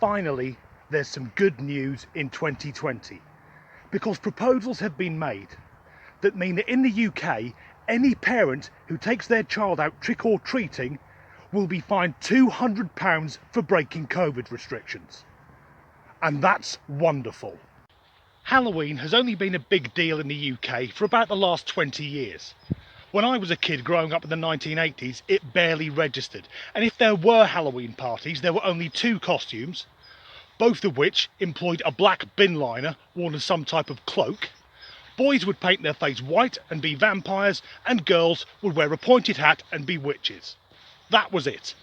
finally there's some good news in 2020, because proposals have been made that mean that in the UK, any parent who takes their child out trick-or-treating will be fined £200 for breaking COVID restrictions. And that's wonderful. Halloween has only been a big deal in the UK for about the last 20 years. When I was a kid growing up in the 1980s, it barely registered, and if there were Halloween parties, there were only two costumes, both of which employed a black bin liner worn as some type of cloak. Boys would paint their face white and be vampires, and girls would wear a pointed hat and be witches. That was it.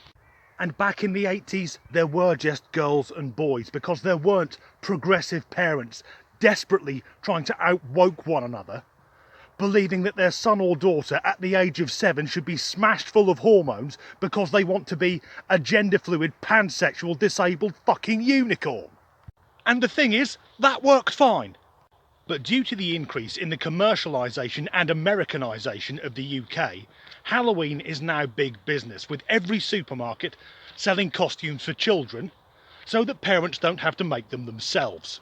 And back in the 80s, there were just girls and boys, because there weren't progressive parents desperately trying to out-woke one another, believing that their son or daughter at the age of 7 should be smashed full of hormones because they want to be a gender-fluid, pansexual, disabled fucking unicorn. And the thing is, that worked fine. But due to the increase in the commercialisation and Americanisation of the UK, Halloween is now big business, with every supermarket selling costumes for children so that parents don't have to make them themselves.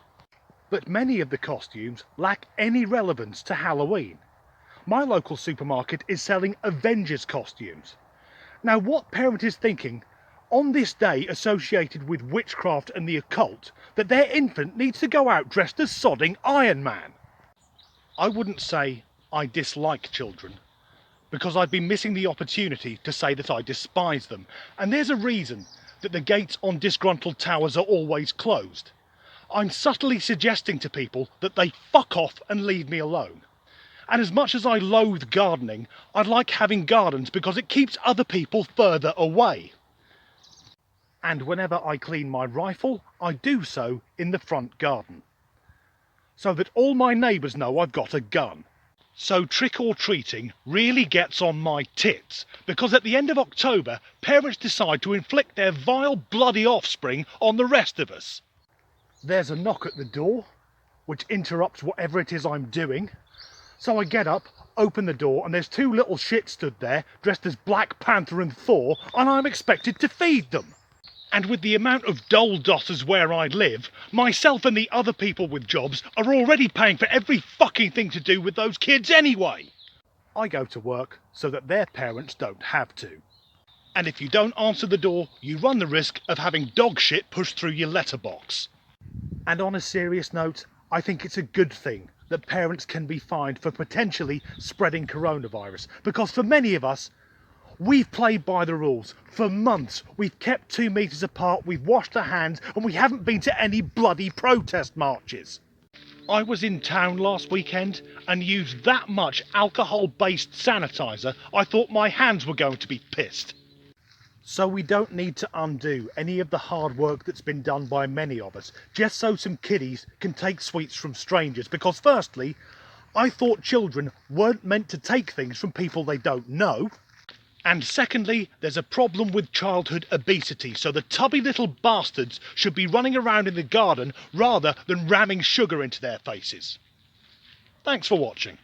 But many of the costumes lack any relevance to Halloween. My local supermarket is selling Avengers costumes. Now, what parent is thinking, on this day associated with witchcraft and the occult, that their infant needs to go out dressed as sodding Iron Man? I wouldn't say I dislike children, because I'd be missing the opportunity to say that I despise them. And there's a reason that the gates on disgruntled towers are always closed. I'm subtly suggesting to people that they fuck off and leave me alone. And as much as I loathe gardening, I like having gardens because it keeps other people further away. And whenever I clean my rifle, I do so in the front garden, so that all my neighbours know I've got a gun. So trick-or-treating really gets on my tits, because at the end of October, parents decide to inflict their vile, bloody offspring on the rest of us. There's a knock at the door, which interrupts whatever it is I'm doing. So I get up, open the door, and there's two little shits stood there, dressed as Black Panther and Thor, and I'm expected to feed them. And with the amount of dole dossers where I live, myself and the other people with jobs are already paying for every fucking thing to do with those kids anyway. I go to work so that their parents don't have to. And if you don't answer the door, you run the risk of having dog shit pushed through your letterbox. And on a serious note, I think it's a good thing that parents can be fined for potentially spreading coronavirus, because for many of us, we've played by the rules. For months, we've kept 2 metres apart, we've washed our hands, and we haven't been to any bloody protest marches. I was in town last weekend and used that much alcohol-based sanitizer, I thought my hands were going to be pissed. So we don't need to undo any of the hard work that's been done by many of us, just so some kiddies can take sweets from strangers, because firstly, I thought children weren't meant to take things from people they don't know. And secondly, there's a problem with childhood obesity, so the tubby little bastards should be running around in the garden rather than ramming sugar into their faces. Thanks for watching.